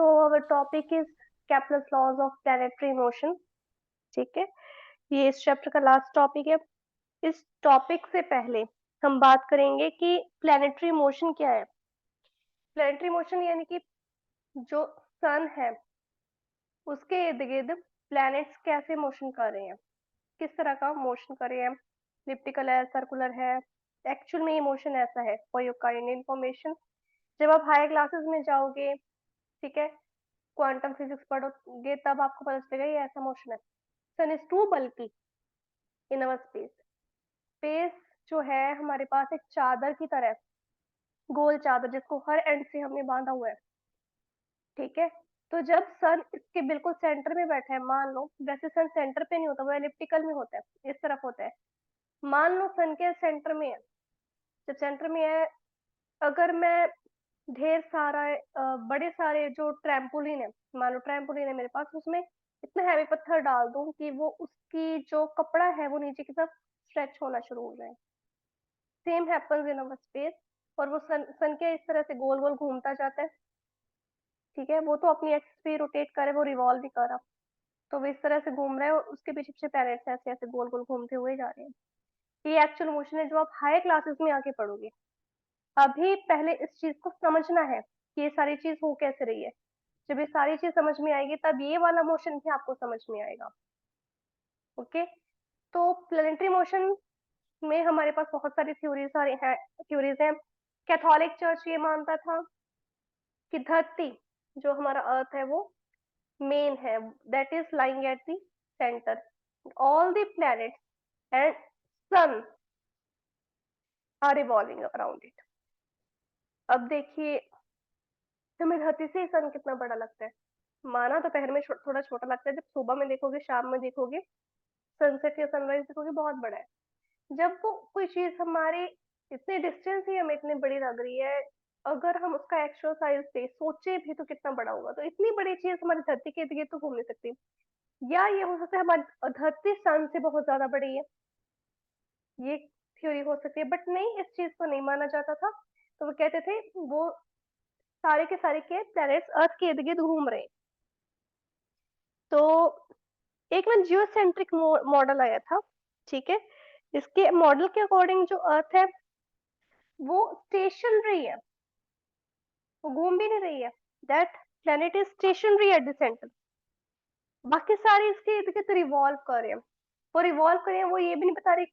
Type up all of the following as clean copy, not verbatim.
So our topic is Kepler's laws of planetary motion. ठीक है, ये इस चैप्टर का लास्ट टॉपिक है। इस टॉपिक से पहले हम बात करेंगे कि प्लैनेटरी मोशन क्या है। प्लैनेटरी मोशन यानी कि जो सन है उसके इर्द गिर्द प्लैनेट्स कैसे मोशन कर रहे हैं, किस तरह का मोशन कर रहे हैं, इलिप्टिकल है, सर्कुलर है, एक्चुअल में ये मोशन ऐसा है। फॉर योर काइंड इन्फॉर्मेशन, जब आप हायर क्लासेस में जाओगे, ठीक है, क्वांटम फिजिक्स पढ़ोगे, तब आपको पता चलेगा ये ऐसा मोशन है। सन इज टू बल्कि इन अवर स्पेस। स्पेस जो है हमारे पास एक चादर की तरह, गोल चादर जिसको हर एंड से हमने बांधा हुआ है। ठीक है, तो जब सन इसके बिल्कुल सेंटर में बैठा है, मान लो, वैसे सन सेंटर पे नहीं होता, वो एलिप्टिकल में होता है, इस तरफ होता है। मान लो सन के सेंटर में है। जब सेंटर में है, अगर मैं ढेर सारा बड़े सारे जो ट्रैम्पोलिन है, मान लो ट्रैम्पोलिन है मेरे पास, उसमें इतना हैवी पत्थर डाल दूं कि वो उसकी जो कपड़ा है वो नीचे की तरफ स्ट्रेच होना शुरू हो जाए। Same happens in our space. और वो सन के इस तरह से गोल गोल घूमता जाता है। ठीक है, वो तो अपनी एक्सिस पे रोटेट करे, वो रिवॉल्व भी कर रहा, तो वो इस तरह से घूम रहा है और उसके पीछे पीछे प्लैनेट्स ऐसे ऐसे गोल गोल घूमते हुए जा रहे हैं। ये एक्चुअल मोशन है जो आप हायर क्लासेस में आके पढ़ोगे। अभी पहले इस चीज को समझना है कि ये सारी चीज हो कैसे रही है। जब ये सारी चीज समझ में आएगी तब ये वाला मोशन भी आपको समझ में आएगा। ओके, तो प्लैनेटरी मोशन में हमारे पास बहुत सारी थ्योरीज हैं। कैथोलिक चर्च ये मानता था कि धरती, जो हमारा अर्थ है, वो मेन है, that is lying at the centre, all the planets and sun are revolving around it. अब देखिए, हमें धरती से सन कितना बड़ा लगता है। माना दोपहर में थोड़ा छोटा लगता है, जब सुबह में देखोगे, शाम में देखोगे, सनसेट या सनराइज देखोगे, बहुत बड़ा है। जब वो कोई चीज हमारे इतने डिस्टेंस ही हमें इतनी बड़ी लग रही है, अगर हम उसका एक्चुअल साइज से सोचे भी तो कितना बड़ा होगा। तो इतनी बड़ी चीज हमारी धरती के इर्द गिर्द तो घूम नहीं सकती। या ये हो सकता है हमारी धरती सन से बहुत ज्यादा बड़ी है, ये थ्योरी हो सकती है। बट नहीं, इस चीज को नहीं माना जाता था। तो वो कहते थे वो सारे के सारे के प्लैनेट्स अर्थ के इर्द गिर्द घूम रहे हैं। तो एक ना जियोसेंट्रिक मॉडल आया था। ठीक है, इसके मॉडल के अकॉर्डिंग जो अर्थ है वो स्टेशनरी है, वो घूम भी नहीं रही है। That planet is stationary eight the centre. बाकी सारे इसके इर्द गिर्द रिवॉल्व कर रहे हैं। वो रिवॉल्व कर रहे हैं, वो ये भी नहीं बता रहे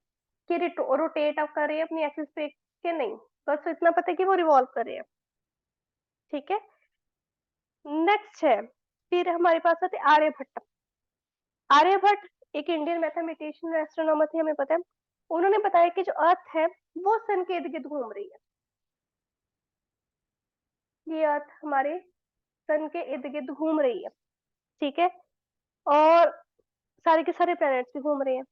कि रोटेट कर रहे हैं अपनी एक्सिस पे के नहीं, बस इतना पता है कि वो रिवॉल्व कर रहे हैं। ठीक है, नेक्स्ट है, फिर हमारे पास आते आर्यभट्ट। आर्यभट्ट एक इंडियन मैथमेटिशियन एस्ट्रोनॉमर थे, हमें पता है। उन्होंने बताया कि जो अर्थ है वो सन के इर्द गिर्द घूम रही है। ये अर्थ हमारे सन के इर्द गिर्द घूम रही है। ठीक है, और सारे के सारे प्लैनेट्स भी घूम रहे हैं।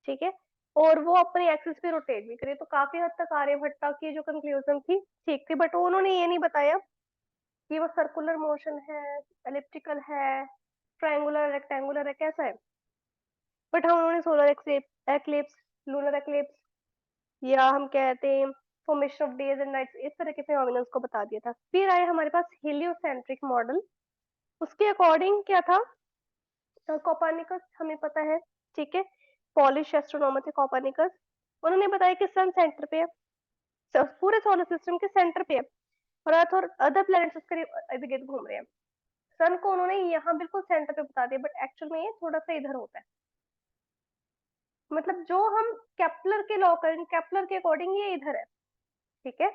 ठीक है, और वो अपनी एक्सिस पे रोटेट भी करे। तो काफी हद तक आर्यभट्ट की जो कंक्लूजन थी ठीक थी, बट उन्होंने ये नहीं बताया कि वो सर्कुलर मोशन है, एलिप्टिकल है, ट्रायंगुलर, रेक्टेंगुलर है, कैसा है। बट हाँ, उन्होंने सोलर एक्लिप्स, लूनर एक्लिप्स, या हम कहते हैं formation of days and nights, इस तरह के फिनोमिनन्स को बता दिया था। फिर आए हमारे पास हेलियोसेंट्रिक मॉडल। उसके अकॉर्डिंग क्या था, कोपर्निकस हमें पता है, ठीक है, पॉलिश एस्ट्रोनॉमर थे कोपर्निकस। उन्होंने बताया कि सन सेंटर पे है, पूरे सोलर सिस्टम के सेंटर पे है, और अर्थ और अदर प्लैनेट्स उसके इर्द गिर्द घूम रहे हैं। सन को उन्होंने यहाँ बिल्कुल सेंटर पे बता दिया, बट एक्चुअल में ये थोड़ा सा इधर होता है। मतलब जो हम केपलर के लॉ करें, केपलर के अकॉर्डिंग ये इधर है। ठीक है,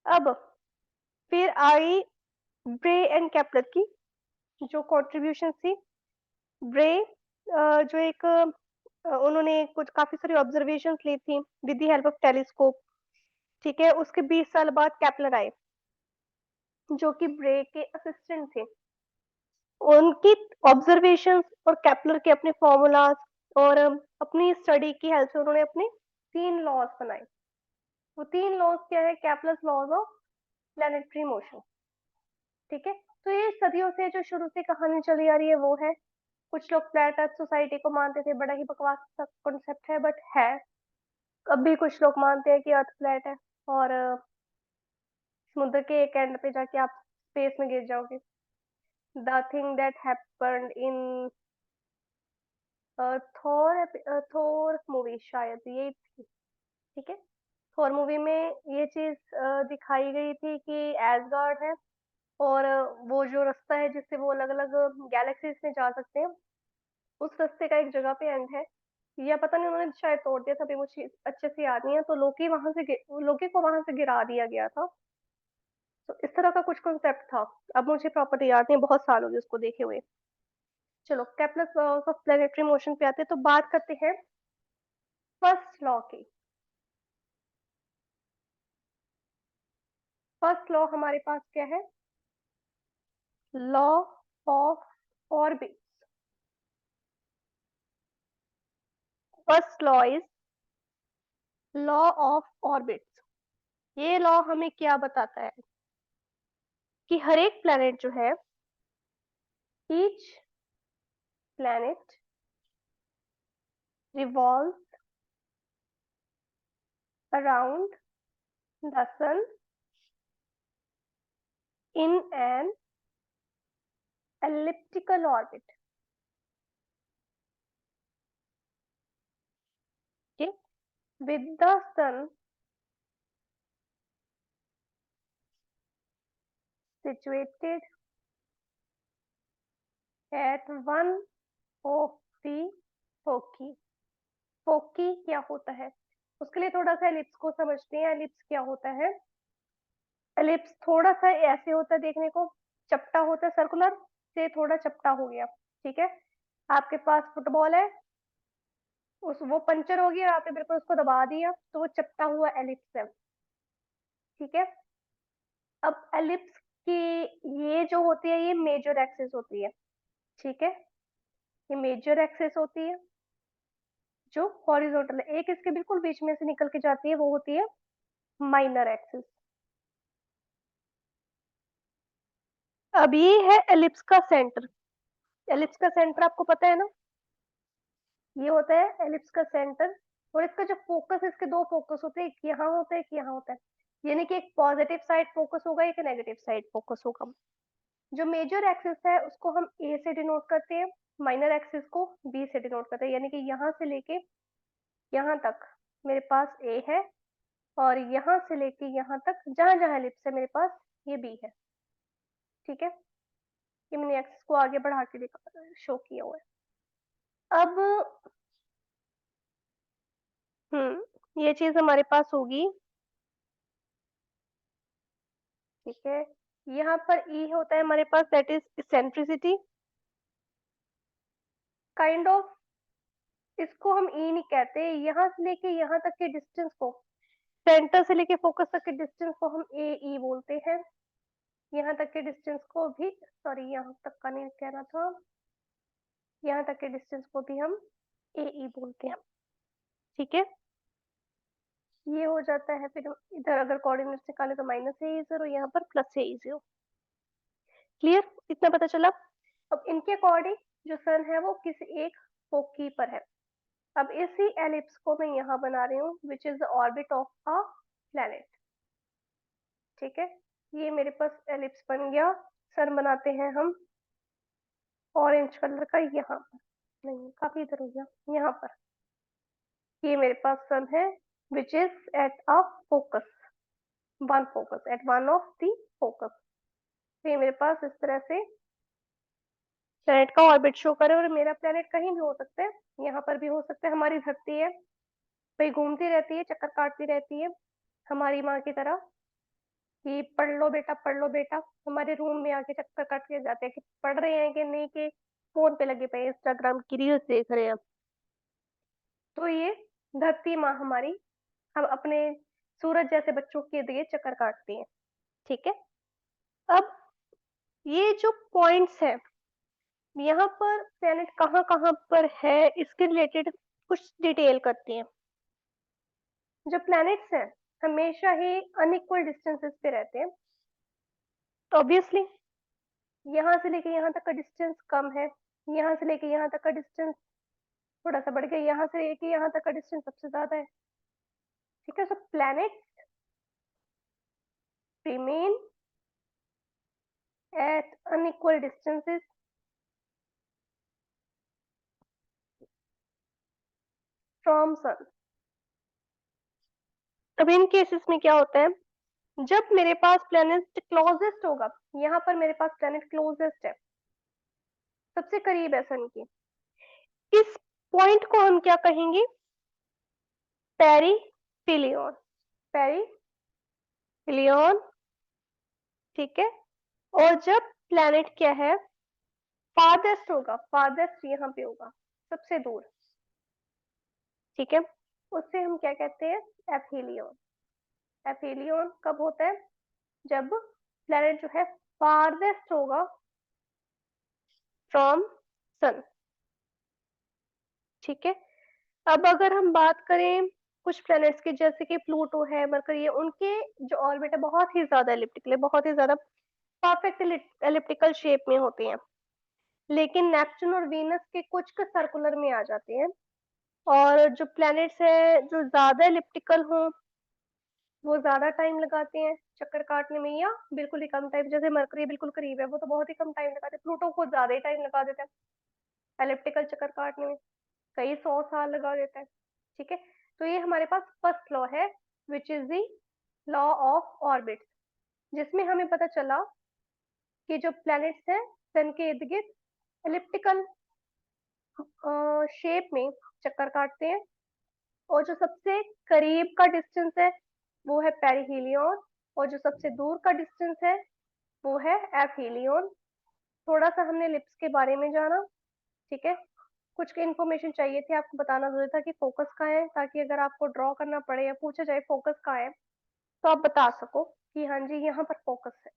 अब फिर आई ब्रे एंड केपलर की जो कॉन्ट्रीब्यूशन थी। ब्रे जो एक उन्होंने कुछ काफी सारी ऑब्जर्वेशन ली थी with the help of telescope. ठीक है, उसके 20 साल बाद केपलर आए, जो कि ब्रे के असिस्टेंट थे। उनकी ऑब्जर्वेशन और केपलर के अपने फॉर्मूलाज और अपनी स्टडी की हेल्प से उन्होंने अपने 3 लॉज बनाए। वो 3 लॉज क्या है, Kepler's laws of planetary motion. ठीक है, तो ये सदियों से जो शुरू से कहानी चली आ रही है वो है। कुछ लोग फ्लैट अर्थ सोसाइटी को मानते थे, बड़ा ही बकवास सा कॉन्सेप्ट है, बट है। अब भी कुछ लोग मानते हैं कि अर्थ फ्लैट है, और समुद्र के एक एंड पे जाके आप स्पेस में गिर जाओगे। The thing that happened in Thor movie, शायद ये थी। ठीक है, थोर मूवी में ये चीज दिखाई गई थी कि एसगार्ड है, और वो जो रास्ता है जिससे वो अलग अलग गैलेक्सीज में जा सकते हैं, उस रास्ते का एक जगह पे एंड है, या पता नहीं उन्होंने शायद तोड़ दिया था, अभी मुझे अच्छे से याद नहीं है। तो लोकी को वहां से गिरा दिया गया था। तो इस तरह का कुछ कॉन्सेप्ट था। अब मुझे प्रॉपर्टी याद नहीं, बहुत साल हो गए उसको देखे हुए। चलो, Kepler's laws of planetary motion पे आते हैं, तो बात करते हैं फर्स्ट लॉ की। फर्स्ट लॉ हमारे पास क्या है? Law of orbit. First law is law of orbit. ये लॉ हमें क्या बताता है कि हर एक प्लेनेट जो है, each planet revolves around the sun in an elliptical orbit. Okay, with the sun situated at one of the foci. फोकी क्या होता है? उसके लिए थोड़ा सा एलिप्स को समझते हैं। एलिप्स क्या होता है? एलिप्स थोड़ा सा ऐसे होता है देखने को, चपटा होता है, सर्कुलर से थोड़ा चपटा हो गया। ठीक है, आपके पास फुटबॉल है, उस वो पंचर हो गया, आपने बिल्कुल उसको दबा दिया तो वो चपटा हुआ एलिप्स है। ठीक है, अब एलिप्स की ये जो होती है, ये मेजर एक्सिस होती है। ठीक है, ये मेजर एक्सिस होती है जो हॉरिजॉन्टल है। एक इसके बिल्कुल बीच में से निकल के जाती है, वो होती है माइनर एक्सिस। अब ये है एलिप्स का सेंटर। एलिप्स का सेंटर आपको पता है ना, ये होता है एलिप्स का सेंटर। और इसका जो फोकस, इसके दो फोकस होते हैं, एक यहाँ होता है, एक यहाँ होता है। यानी कि एक पॉजिटिव साइड फोकस होगा, एक नेगेटिव साइड फोकस होगा। जो मेजर एक्सिस है उसको हम ए से डिनोट करते हैं, माइनर एक्सिस को बी से डिनोट करते हैं। यानी कि यहाँ से लेके यहाँ तक मेरे पास ए है, और यहाँ से लेके यहाँ तक जहां जहां एलिप्स है मेरे पास, ये बी है। ठीक है, ये मैंने एक्सिस को आगे बढ़ा के शो किया हुआ है। अब ये चीज हमारे पास होगी। ठीक है, यहाँ पर ई होता है हमारे पास, that is eccentricity kind of. इसको हम ई नहीं कहते, यहाँ से लेके यहाँ तक के डिस्टेंस को, सेंटर से लेके फोकस तक के डिस्टेंस को हम ए ई बोलते हैं। यहाँ तक के डिस्टेंस को भी, सॉरी यहाँ तक का नहीं कहना था, यहाँ तक के डिस्टेंस को भी हम ए ई बोलते हैं। ठीक है, ये हो जाता है। फिर इधर अगर कोऑर्डिनेट्स निकाले तो माइनस ए जीरो, यहाँ पर प्लस ए जीरो। क्लियर, इतना पता चला। अब इनके अकॉर्डिंग जो सन है वो किसी एक फोकी पर है। अब इसी एलिप्स को मैं यहाँ बना रही हूँ, which is the orbit of a planet. ठीक है, ये मेरे पास एलिप्स बन गया। सन बनाते हैं हम ऑरेंज कलर का, यहाँ पर नहीं, काफी इधर हो गया, यहाँ पर। ये मेरे पास सन है which is at a focus, one focus, at one of the focus. तो ये मेरे पास इस तरह से प्लेनेट का ऑर्बिट शो करे। और मेरा प्लेनेट कहीं भी हो सकता है, यहाँ पर भी हो सकता है। हमारी धरती है भाई, घूमती रहती है, चक्कर काटती रहती है हमारी माँ की तरह, कि पढ़ लो बेटा, पढ़ लो बेटा। हमारे रूम में आके चक्कर काट के जाते हैं कि पढ़ रहे हैं कि नहीं, कि फोन पे लगे पे इंस्टाग्राम की रील्स देख रहे हैं। तो ये धरती माँ हमारी, हम अपने सूरज जैसे बच्चों के दिए चक्कर काटती हैं। ठीक है, अब ये जो पॉइंट्स है, यहाँ पर प्लेनेट कहाँ कहाँ पर है, इसके रिलेटेड कुछ डिटेल करते हैं। जो प्लैनेट्स हैं हमेशा ही अनइक्वल डिस्टेंसेस पे रहते हैं। ऑब्वियसली यहाँ से लेके यहाँ तक का डिस्टेंस कम है, यहाँ से लेके यहाँ तक का डिस्टेंस थोड़ा सा बढ़ गया, यहाँ से लेके यहाँ तक का डिस्टेंस सबसे ज्यादा है। ठीक है, सो planet remain at unequal distances from sun। अब इन केसेस में क्या होता है, जब मेरे पास प्लैनेट क्लोजेस्ट होगा, यहाँ पर मेरे पास प्लैनेट क्लोजेस्ट है, सबसे करीब है सन की, इस पॉइंट को हम क्या कहेंगे, पेरिहिलियन। पेरिहिलियन, ठीक है। और जब प्लैनेट क्या है, फारदेस्ट होगा, फारदेस्ट यहाँ पे होगा, सबसे दूर, ठीक है, उससे हम क्या कहते हैं, एफिलियन। एफिलियन कब होता है, जब प्लैनेट जो है फारदेस्ट होगा फ्रॉम सन, ठीक है। अब अगर हम बात करें कुछ प्लैनेट्स की, जैसे कि प्लूटो है, मरकरी है, उनके जो ऑर्बिट है बहुत ही ज्यादा एलिप्टिकल है, बहुत ही ज्यादा परफेक्ट एलिप्टिकल शेप में होते हैं, लेकिन नेपच्यून और वीनस के कुछ का सर्कुलर में आ जाते हैं। और जो प्लैनेट्स है जो ज्यादा एलिप्टिकल हो, वो ज्यादा टाइम लगाते हैं चक्कर काटने में, या बिल्कुल ही कम टाइम, जैसे मरकरी बिल्कुल करीब है, वो तो बहुत ही कम टाइम लगाते हैं, प्लूटो को ज्यादा ही टाइम लगा देता है एलिप्टिकल चक्कर काटने में, कई 100 साल लगा देता है, ठीक है। तो ये हमारे पास फर्स्ट लॉ है, which is the law of orbit, जिसमें हमें पता चला कि जो प्लैनेट्स हैं सन के इर्द गिर्द एलिप्टिकल शेप में चक्कर काटते हैं, और जो सबसे करीब का डिस्टेंस है वो है पेरिहिलियन, और जो सबसे दूर का डिस्टेंस है वो है एफिलियन। थोड़ा सा हमने लिप्स के बारे में जाना, ठीक है, कुछ इन्फॉर्मेशन चाहिए थी, आपको बताना जरूरी था कि फोकस कहाँ है, ताकि अगर आपको ड्रॉ करना पड़े या पूछा जाए फोकस कहाँ है, तो आप बता सको कि हाँ जी यहाँ पर फोकस है।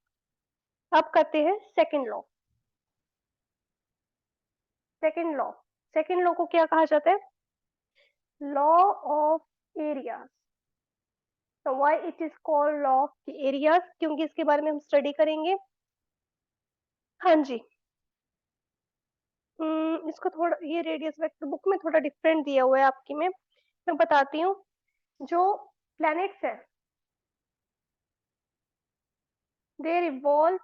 अब करते हैं second law. Second law, second law को क्या कहा जाता है, लॉ ऑफ एरियाज। तो why it is called law of areas, क्योंकि इसके बारे में हम स्टडी करेंगे। हाँ जी, इसको थोड़ा, ये रेडियस वेक्टर बुक में थोड़ा डिफरेंट दिया हुआ है आपकी में, मैं बताती हूँ। जो प्लैनेट्स है they revolve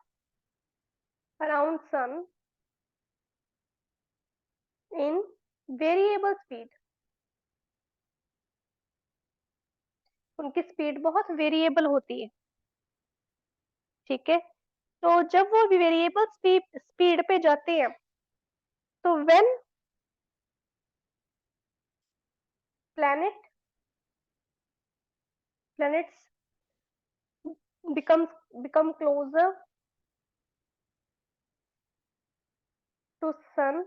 around sun in variable speed, उनकी स्पीड बहुत वेरिएबल होती है, ठीक है। तो जब वो वेरिएबल स्पीड पे जाते हैं, तो when planet planets become closer to sun,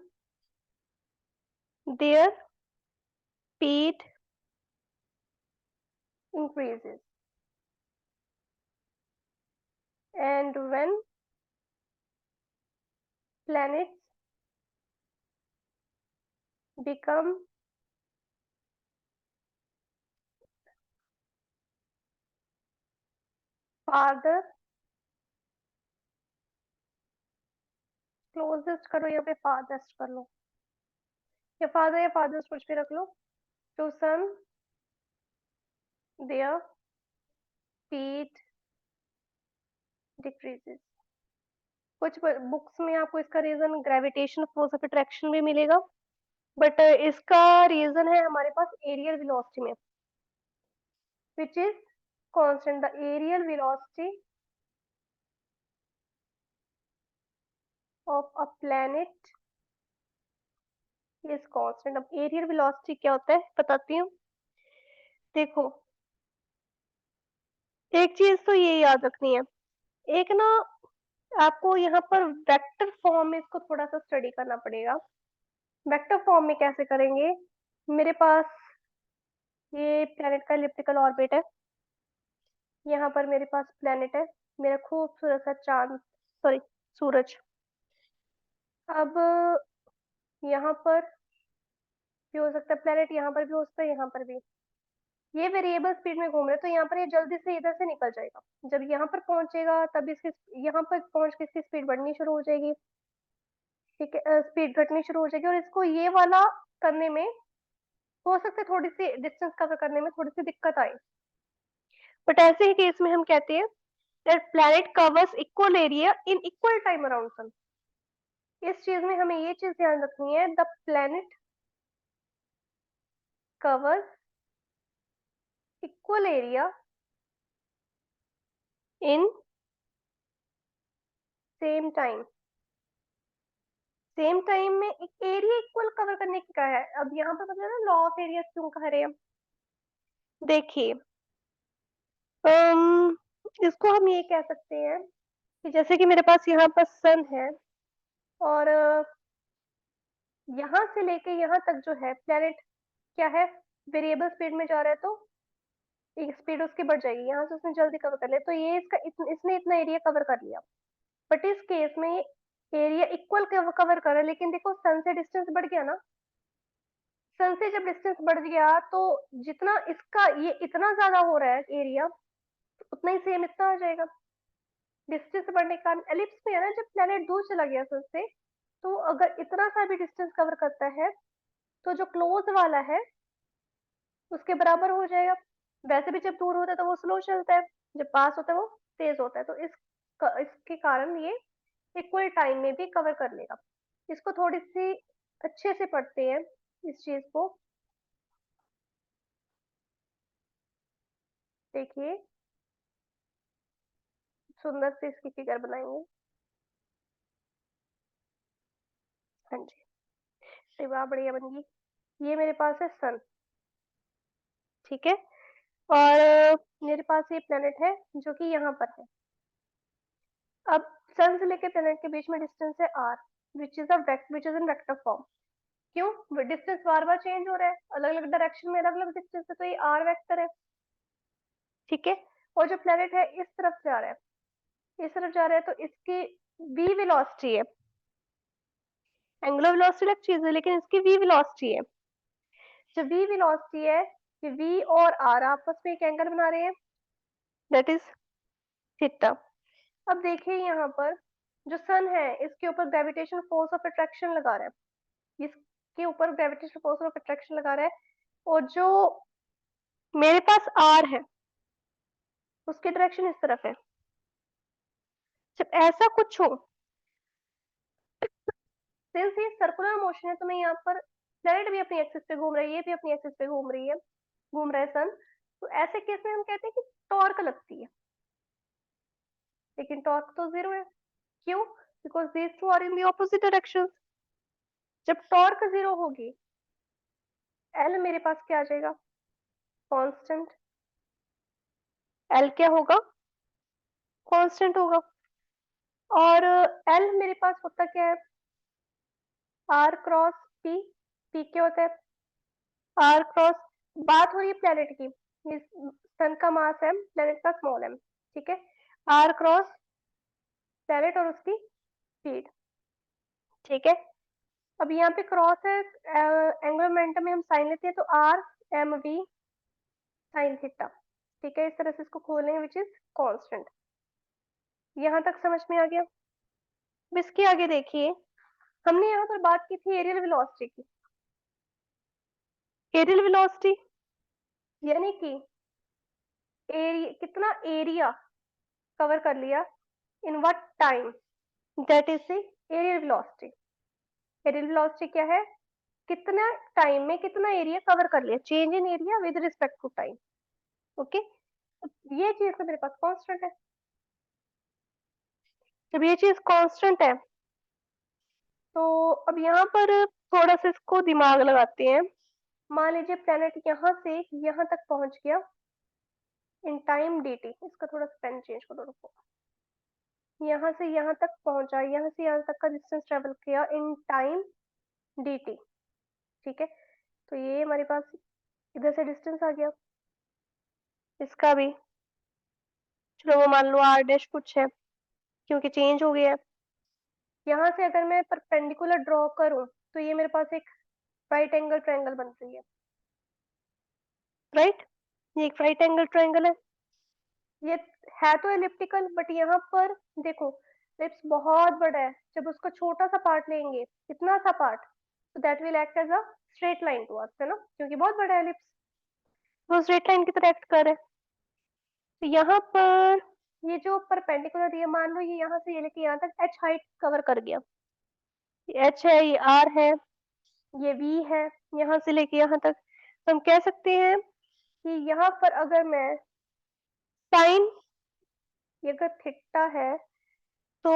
their speed increases, and when planets become farther, closest करो या पे farthest कर लो, या farther या farthest कुछ भी रख लो, to sun their speed decreases। कुछ बुक्स में आपको इसका reason gravitation force of attraction भी मिलेगा, बट इसका रीजन है हमारे पास एरियल वेलोसिटी में, which is constant, the aerial velocity of a planet is constant। अब एरियल वेलोसिटी क्या होता है बताती हूँ, देखो एक चीज तो ये याद रखनी है, एक ना आपको यहाँ पर वेक्टर फॉर्म में इसको थोड़ा सा स्टडी करना पड़ेगा। वेक्टर फॉर्म में कैसे करेंगे, मेरे पास ये प्लेनेट का इलिप्टिकल ऑर्बिट है, यहाँ पर मेरे पास प्लेनेट है, मेरा खूबसूरत सा चांद, सॉरी सूरज। अब यहाँ पर भी हो सकता है प्लेनेट, यहाँ पर भी हो सकता है, यहाँ पर भी, ये वेरिएबल स्पीड में घूम रहे, तो यहाँ पर ये जल्दी से इधर से निकल जाएगा, जब यहाँ पर पहुंचेगा तब इसकी यहाँ पर पहुंच के इसकी स्पीड बढ़नी शुरू हो जाएगी, ठीक है, स्पीड घटनी शुरू हो जाएगी, और इसको ये वाला करने में हो सकता है थोड़ी सी डिस्टेंस कवर करने में थोड़ी सी दिक्कत आए, बट ऐसे ही केस में हम कहते हैं that planet covers equal area in equal time around sun. इस चीज में हमें ये चीज ध्यान रखनी है, the planet covers equal area in same time. Same time में एक एरिया इक्वल कवर करने की क्या है, अब यहाँ पर पता है ना लॉ ऑफ एरिया क्यों कह रहे हैं। देखिए इसको हम ये कह सकते हैं कि जैसे कि मेरे पास यहाँ पर सन है और यहाँ से लेके यहाँ तक जो है प्लेनेट क्या है, वेरिएबल स्पीड में जा रहा है, तो एक स्पीड उसकी बढ़ जाएगी, यहाँ से उसने जल्दी कवर कर लिया, तो ये इसने इतना एरिया कवर कर लिया। बट इस केस में एरिया इक्वल कवर कर रहा है, लेकिन देखो सन से डिस्टेंस बढ़ गया ना, सन से जब डिस्टेंस बढ़ गया तो जितना इसका ये इतना ज्यादा हो रहा है एरिया, उतना ही सेम इतना आ जाएगा। डिस्टेंस बढ़ने के कारण एलिप्स में है ना, जब प्लेनेट दूर चला गया सन से, तो अगर इतना सा भी डिस्टेंस कवर करता है तो जो क्लोज वाला है उसके बराबर हो जाएगा। वैसे भी जब दूर होता है तो वो स्लो चलता है, जब पास होता है वो तेज होता है, तो इसके कारण ये इक्वल टाइम में भी कवर कर लेगा। इसको थोड़ी सी अच्छे से पढ़ते हैं इस चीज को। देखिए सुंदर से इसकी फिगर बनाएंगे। हाँ जी, शिवा बढ़िया बन गई। ये मेरे पास है सन, ठीक है, और मेरे पास ये प्लेनेट है जो कि यहाँ पर है। अब सन से लेकर प्लेनेट के बीच में डिस्टेंस है r, which is in vector form. क्यों, डिस्टेंस बार बार चेंज हो रहा है, अलग अलग डायरेक्शन में अलग अलग डिस्टेंस है, तो ये r वेक्टर है, ठीक है। और जो प्लेनेट है इस तरफ जा रहा है, इस तरफ जा रहा है, तो इसकी v वेलोसिटी है, एंगुलर वेलोसिटी अलग चीज है, लेकिन इसकी v वेलोसिटी है। जो v वेलोसिटी है, ये v और r आपस में एक एंगल बना रहे हैं, दैट इज थीटा। अब देखिए यहाँ पर जो सन है इसके ऊपर ग्रेविटेशन फोर्स ऑफ अट्रैक्शन लगा रहा है, इसके ऊपर ग्रेविटेशन फोर्स ऑफ अट्रैक्शन लगा रहा है, और जो मेरे पास आर है उसकी डायरेक्शन इस तरफ है। जब ऐसा कुछ हो, सिंस ये सर्कुलर मोशन है, तो मैं यहाँ पर प्लेनेट भी अपनी एक्सिस पे घूम रही है, ये भी अपनी एक्सिस पे घूम रही है, घूम रहा है सन, तो ऐसे केस में हम कहते हैं कि टॉर्क लगती है, लेकिन टॉर्क तो जीरो है। क्यों, because these two are in the opposite direction. जब टॉर्क जीरो होगी, एल मेरे पास क्या आ जाएगा, कांस्टेंट। एल क्या होगा, कांस्टेंट होगा। और एल मेरे पास होता क्या है, आर क्रॉस पी। पी क्या होता है, आर क्रॉस, बात हो रही है प्लेनेट की, सन का मास है, प्लेनेट का स्मॉल एम, ठीक है, आर क्रॉस प्लेनेट और उसकी स्पीड, ठीक है। अब यहाँ पे क्रॉस है, एंगुलर मोमेंटम में हम साइन लेते हैं, तो r m v sine theta, ठीक है, इस तरह से इसको खोलेंगे, विच इज कांस्टेंट। यहाँ तक समझ में आ गया। अब इसके आगे देखिए, हमने यहाँ पर बात की थी एरियल वेलोसिटी की। एरियल वेलोसिटी यानी कि एरिया, कितना एरिया कवर कर लिया in what time, that is the areal velocity. Areal velocity क्या है, कितना टाइम में कितना एरिया कवर कर लिया, change in area with respect to time. Okay, ये चीज तो मेरे पास कांस्टेंट है। जब ये चीज कांस्टेंट है, तो अब यहाँ पर थोड़ा सा इसको दिमाग लगाते हैं। मान लीजिए प्लेनेट यहाँ से यहाँ तक पहुंच गया इन टाइम dt, इसका थोड़ा सा पेन चेंज करो, रुको, यहाँ से यहाँ तक पहुंचा, यहाँ से यहाँ तक का डिस्टेंस ट्रेवल किया इन टाइम dt, ठीक है। तो ये हमारे पास इधर से डिस्टेंस आ गया, इसका भी चलो वो मान लो r डैश कुछ है, क्योंकि चेंज हो गया है। यहाँ से अगर मैं परपेंडिकुलर ड्रॉ करूं, तो ये मेरे पास एक राइट एंगल ट्रायंगल बन रही है, राइट, ये एक राइट एंगल ट्रायंगल है। ये है तो एलिप्टिकल, बट यहाँ पर देखो एलिप्स बहुत बड़ा है, जब उसका छोटा सा पार्ट लेंगे, इतना सा पार्ट, तो that will act as a straight line to us, है ना, क्योंकि बहुत बड़ा है एलिप्स, वो स्ट्रेट लाइन की तरह एक्ट कर रहा है। तो यहाँ पर ये जो परपेंडिकुलर ये मान लो ये यहाँ से ये लेके यहाँ तक h हाइट कवर कर गया, h है, ये r है, ये v है, यहाँ से लेके यहाँ तक। तो हम कह सकते हैं कि यहाँ पर अगर मैं साइन, ये अगर थीटा है तो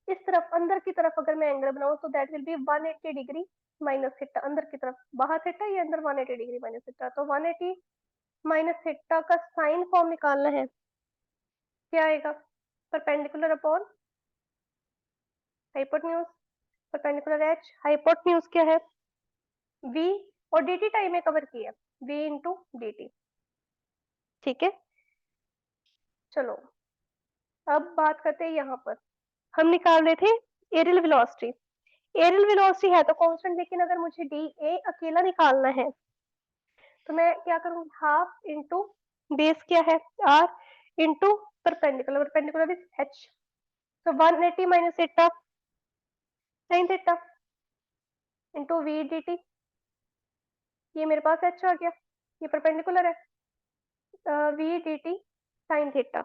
इस तरफ अंदर की तरफ अगर मैं एंगल बनाऊं तो that will be 180 degree minus theta, अंदर की तरफ, बाहर थीटा, ये अंदर 180 डिग्री माइनस थीटा। तो 180 माइनस थीटा का साइन फॉर्म निकालना है, क्या आएगा? Perpendicular upon hypotenuse, perpendicular H, hypotenuse क्या है? v, और dt टाइम में कवर किया, v इंटू dt। ठीक है, चलो अब बात करते हैं यहाँ पर हम निकाल रहे थे एरियल वेलोसिटी। एरियल वेलोसिटी है तो कांस्टेंट, लेकिन अगर मुझे dA अकेला निकालना है तो मैं क्या करूँ, हाफ इंटू बेस क्या है r into perpendicular, perpendicular is h, तो 180 minus theta sine theta into v dt। ये मेरे पास h आ गया, ये परपेंडिकुलर है, v dt sine theta.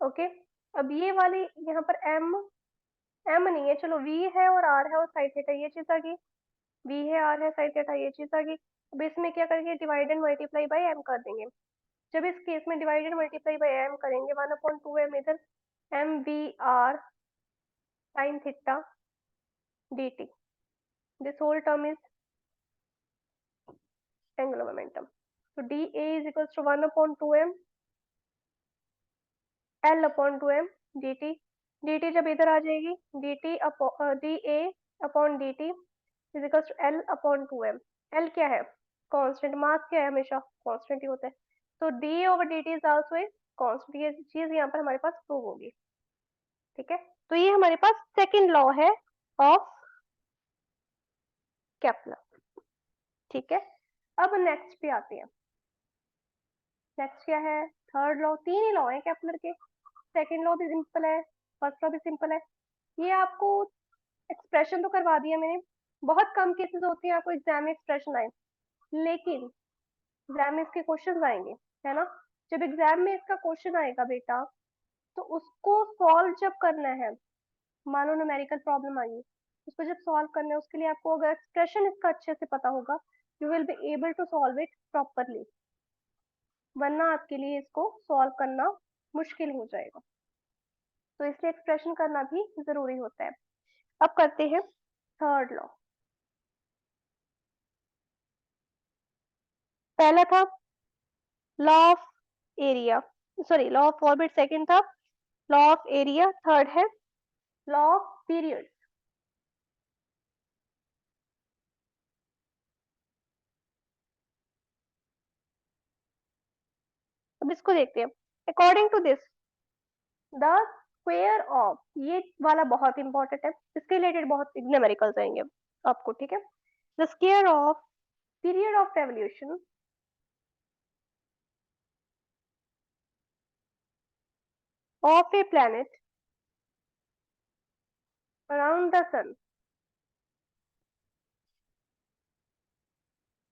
Okay, अब ये वाली यहाँ पर m नहीं है, चलो v है और r है और साइन थीटा, ये चीज आ गई, v है, r है, साइन थीटा, ये चीज आ गई। अब इसमें क्या करेंगे, divide and multiply by m कर देंगे। जब इस केस में divide and multiply by m करेंगे, 1/2m इधर, m v r sin theta dt, this whole term is angular momentum, so dA is equals to 1/2m l upon 2m dt। dt जब इधर आ जाएगी, dt upon dA upon dt is equals to l upon 2m। l क्या है? Constant. मास क्या है? हमेशा constant ही होता है, तो d over dt is also a constant। ये चीज यहाँ पर हमारे पास प्रूव होगी। ठीक है, तो ये हमारे पास सेकंड लॉ है ऑफ केपलर। ठीक है, अब नेक्स्ट पे आते हैं। नेक्स्ट क्या है? Third law. तीन ही लॉ है केपलर के, सेकंड लॉ भी सिंपल है, फर्स्ट लॉ भी सिंपल है। ये आपको एक्सप्रेशन तो करवा दिया मैंने, बहुत कम केसेस होती है आपको एग्जाम में एक्सप्रेशन आए, लेकिन एग्जाम में इसके क्वेश्चन आएंगे, है ना। जब एग्जाम में इसका क्वेश्चन आएगा बेटा, तो उसको सॉल्व जब करना है, मान लो न्यूमेरिकल प्रॉब्लम आई, उसको जब सॉल्व करना है, उसके लिए आपको अगर एक्सप्रेशन इसका अच्छे से पता होगा, you will be able to solve it properly, वरना आपके लिए इसको सॉल्व करना मुश्किल हो जाएगा। तो इसलिए एक्सप्रेशन करना भी जरूरी होता है। अब करते हैं थर्ड लॉ। पहला था law of area, sorry law of orbit, second था लॉ ऑफ एरिया, थर्ड है लॉ ऑफ पीरियड। अब इसको देखते हैं। According to this the square of, ये वाला बहुत इंपॉर्टेंट है, इसके रिलेटेड बहुत न्यूमेरिकल्स आएंगे आपको। ठीक है, the square of period of revolution of a planet around the sun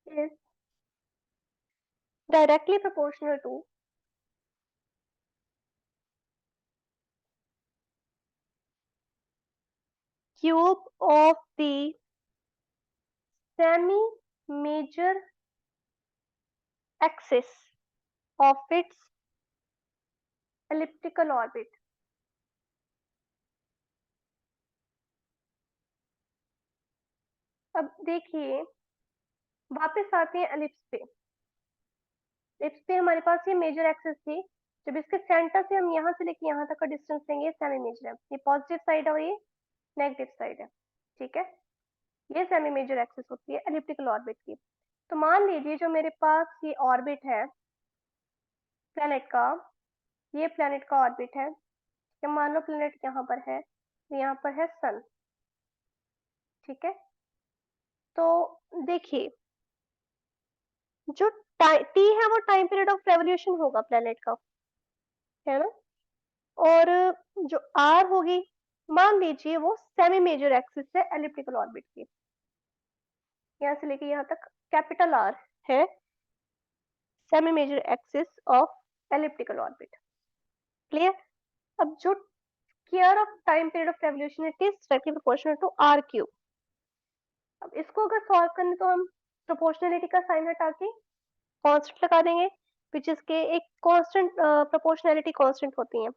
is directly proportional to cube of the semi-major axis of its elliptical orbit। अब देखिए, वापस आते हैं एलिप्स पे। एलिप्स पे हमारे पास ये मेजर एक्सिस थी, जब इसके सेंटर से हम यहाँ से लेके यहाँ तक का डिस्टेंस लेंगे, सेमी मेजर है, ये पॉजिटिव साइड है और ये नेगेटिव साइड है। ठीक है, ये सेमी मेजर एक्सिस होती है एलिप्टिकल ऑर्बिट की। तो मान लीजिए जो मेरे पास ये ऑर्बिट है प्लेनेट का, ये प्लेनेट का ऑर्बिट है, या मान लो प्लेनेट यहाँ पर है, यहाँ पर है सन। ठीक है, तो देखिए जो टी है वो टाइम पीरियड ऑफ रेवोल्यूशन होगा प्लेनेट का, है ना। और जो आर होगी, मान लीजिए वो सेमी मेजर एक्सिस है एलिप्टिकल ऑर्बिट की, यहाँ से लेके यहाँ तक कैपिटल आर है semi major axis of elliptical orbit. Clear? अब जो square of time period of revolution it is directly proportional to R cube. अब इसको अगर सॉल्व करने तो हम प्रोपोर्शनलिटी का साइन हटा के कांस्टेंट लगा देंगे, विच इज के एक कांस्टेंट प्रोपोर्शनलिटी कांस्टेंट होती है।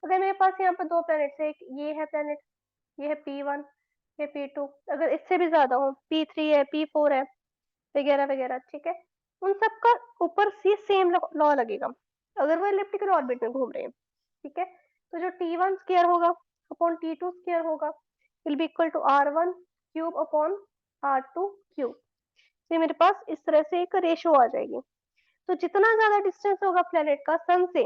अगर मेरे पास यहाँ पर दो प्लैनेट्स है, ये है प्लैनेट, ये है P1, ये P2, अगर इससे भी ज्यादा हो, P3 है, P4 है, वगैरह वगैरह, ठीक है, उन सब का ऊपर से सेम लॉ लगेगा अगर वो इलिप्टिकल ऑर्बिट में घूम रहे हैं, ठीक है। तो जो T1 स्क्वायर होगा अपॉन T2 स्क्वायर होगा will be equal to R1 cube upon R2 cube. तो मेरे पास इस तरह से एक रेशियो आ जाएगी। तो जितना ज्यादा डिस्टेंस होगा प्लेनेट का सन से,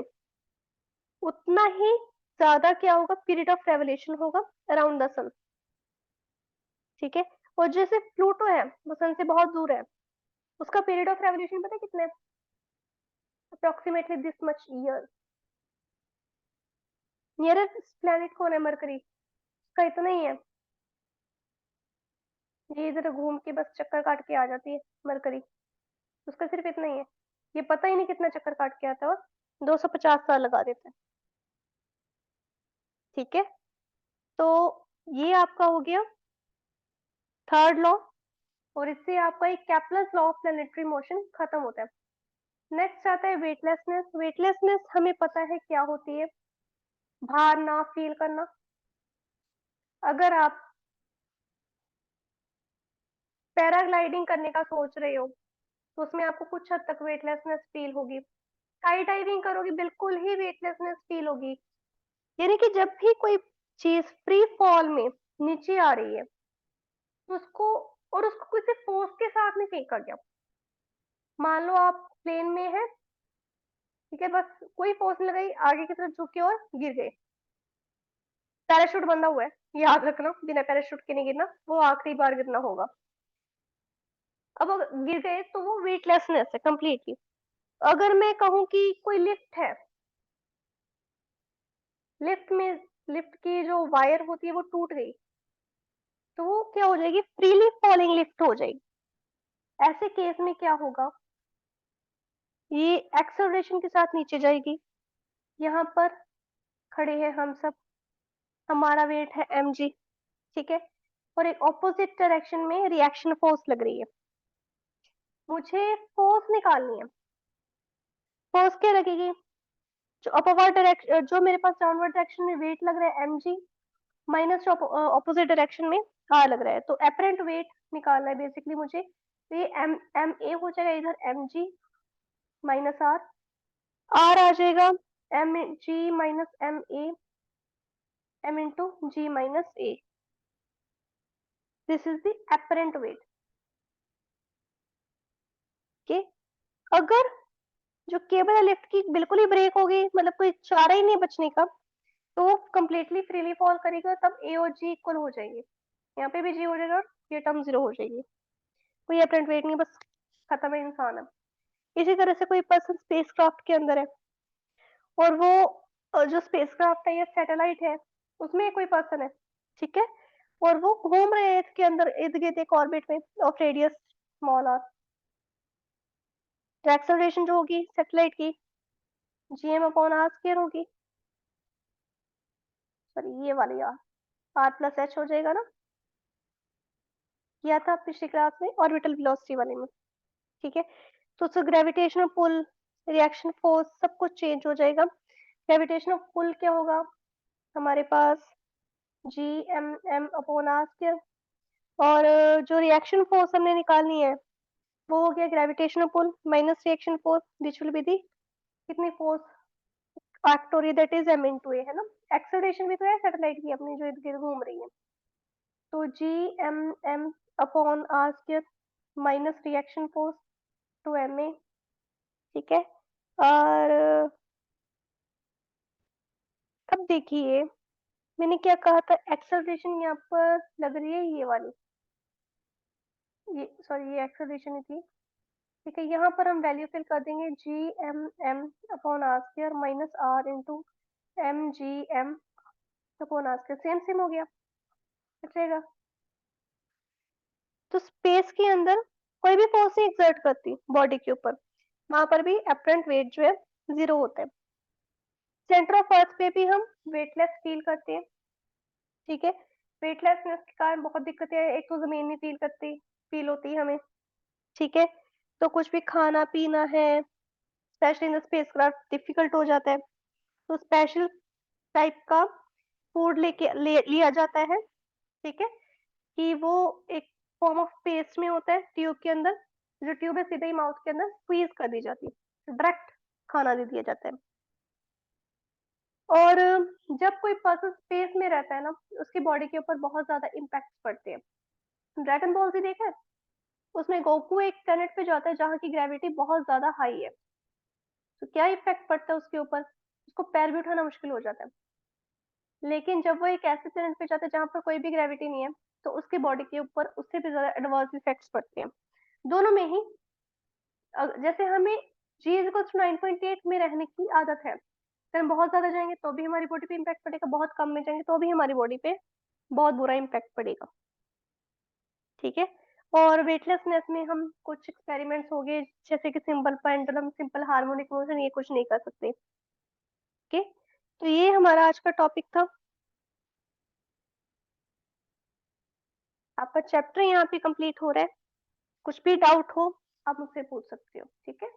उतना ही ज्यादा क्या होगा, पीरियड ऑफ रेवोल्यूशन होगा अराउंड द सन, ठीक है। और जैसे प्लूटो है वो सन से बहुत दूर है, उसका पीरियड ऑफ रेवोल्यूशन पता है कितने, approximately this much year. Nearest planet कौन है, मरकरी, उसका इतना ही है, ये इधर घूम के बस चक्कर काट के आ जाती है मरकरी, उसका सिर्फ इतना ही है, ये पता ही नहीं कितना चक्कर काट के आता है, और 250 साल लगा देता है, ठीक है। तो ये आपका हो गया थर्ड लॉ, और इससे आपका एक Kepler's law of planetary motion खत्म होता है। नेक्स्ट आता है वेटलेसनेस। वेटलेसनेस हमें पता है क्या होती है, भार ना फील करना। अगर आप पैराग्लाइडिंग करने का सोच रहे हो तो उसमें आपको कुछ हद तक वेटलेसनेस फील होगी, स्काई डाइविंग करोगे बिल्कुल ही वेटलेसनेस फील होगी। यानी कि जब भी कोई चीज फ्री फॉल में नीचे आ रही है तो उसको, और उसको किसी फोर्स के साथ में फेंका गया, मान लो आप प्लेन में है, ठीक है, बस कोई फोर्स नहीं लगाई, आगे की तरफ झुके और गिर गए, पैराशूट बंधा हुआ है, याद रखना, बिना पैराशूट के नहीं गिरना, वो आखिरी बार गिरना होगा। अब अगर गिर गए तो वो वेटलेसनेस है कंप्लीटली। अगर मैं कहूँ कि कोई लिफ्ट है, लिफ्ट में, लिफ्ट की जो वायर होती है वो टूट गई, तो वो क्या हो जाएगी, फ्रीली फॉलिंग लिफ्ट हो जाएगी। ऐसे केस में क्या होगा, ये एक्सेलरेशन के साथ नीचे जाएगी। यहाँ पर खड़े हैं हम सब, हमारा वेट है mg, ठीक है, और एक ऑपोजिट डायरेक्शन में रिएक्शन फोर्स लग रही है, मुझे फोर्स निकालनी है। फोर्स क्या लगेगी, जो अपवर्ड डायरेक्शन, जो मेरे पास डाउनवर्ड डायरेक्शन में वेट लग रहा है mg, माइनस जो ऑपोजिट डायरेक्शन में r लग रहा है, तो एपरेंट वेट निकालना है बेसिकली मुझे। तो ये एम ए हो जाएगा इधर mg माइनस r, r आ जाएगा mg minus m a, m into g minus a, this is the apparent weight, okay. अगर जो केबल है लिफ्ट की बिल्कुल ही ब्रेक हो गई, मतलब कोई चारा ही नहीं बचने का, तो वो कंप्लीटली फ्रीली फॉल करेगी, और तब ए और जी इक्वल हो जाएंगे, यहाँ पे भी जी हो जाएगा और ये टर्म जीरो हो जाएगी, कोई अपरेंट वेट नहीं, बस खत्म है इंसान। अब इसी तरह से कोई पर्सन स्पेसक्राफ्ट के अंदर है, और वो जो स्पेसक्राफ्ट है या सैटेलाइट है, उसमें कोई पर्सन है, ठीक है, और वो घूम रहे हैं इसके अंदर इर्द गिर्द एक ऑर्बिट में ऑफ रेडियस स्मॉल आर, तो एक्सेलरेशन जो होगी सैटेलाइट की जीएम अपॉन आर स्क्वायर होगी, सॉरी ये वाली आर प्लस एच हो जाएगा ना, किया था पिछली क्लास में ऑर्बिटल वेलोसिटी वाले में, ठीक है। तो उससे ग्रेविटेशनल पुल, रिएक्शन फोर्स सब कुछ चेंज हो जाएगा। ग्रेविटेशनल पुल क्या होगा हमारे पास, G M M upon are square, और जो रिएक्शन फोर्स हमने निकालनी है वो हो गया gravitational pull minus reaction force, which will be the कितनी force, factorial that is m into a, है ना। एक्सेलरेशन भी तो है सैटेलाइट की अपनी जो इर्द गिर्द घूम रही है, तो G M M upon are square minus reaction force to m a, ठीक है। और अब देखिए मैंने क्या कहा था, एक्सेलरेशन यहाँ पर लग रही है ये वाली, ये सॉरी ये एक्सेलरेशन ही थी, ठीक है। यहाँ पर हम वैल्यू फिल कर देंगे G M M upon are square minus r into m G M upon are square, same same हो गया, रहेगा। तो स्पेस के अंदर कोई भी फोर्स नहीं एक्सर्ट करती बॉडी के ऊपर, वहां पर भी अपरेंट वेट जो है जीरो होता है, सेंटर ऑफ अर्थ पे भी हम वेटलेस फील करते हैं, ठीक है। वेटलेसनेस के कारण बहुत दिक्कतें हैं, एक तो जमीन नहीं फील होती है हमें, ठीक है। तो कुछ भी खाना पीना है, स्पेशली इन स्पेसक्राफ्ट, डिफिकल्ट हो जाता है। तो स्पेशल टाइप का फूड लिया जाता है, ठीक है, कि वो एक फॉर्म ऑफ पेस्ट में होता है ट्यूब के अंदर, जो ट्यूब है सीधे ही माउथ के अंदर स्क्वीज कर दी जाती है, डायरेक्ट खाना दे दिया जाता है। और जब कोई पर्सन स्पेस में रहता है ना, उसकी बॉडी के ऊपर बहुत ज्यादा इम्पैक्ट पड़ते हैं। ड्रैगन बॉल जी देखा है, उसमें गोकू एक प्लेनेट पे जाता है जहाँ की ग्रेविटी बहुत ज्यादा हाई है, तो क्या इफेक्ट पड़ता है उसके ऊपर, उसको पैर भी उठाना मुश्किल हो जाता है। लेकिन जब वो एक ऐसे प्लेनेट पे जाता है जहाँ पर कोई भी ग्रेविटी नहीं है, तो उसकी बॉडी के ऊपर उससे भी ज्यादा एडवर्स इफेक्ट्स पड़ते हैं। दोनों में ही जैसे हमें जी इज 9.8 में रहने की आदत है, अगर हम बहुत ज्यादा जाएंगे तो भी हमारी बॉडी पे इम्पैक्ट पड़ेगा, बहुत कम में जाएंगे तो भी हमारी बॉडी पे बहुत बुरा इम्पैक्ट पड़ेगा, ठीक है। और वेटलेसनेस में हम कुछ एक्सपेरिमेंट्स हो गए, जैसे कि simple pendulum, simple harmonic motion, ये कुछ नहीं कर सकते, ठीक है। तो ये हमारा आज का टॉपिक था। आपका चैप्टर यहाँ पे कंप्लीट हो रहा है, कुछ भी डाउट हो आप मुझसे पूछ सकते हो, ठीक है।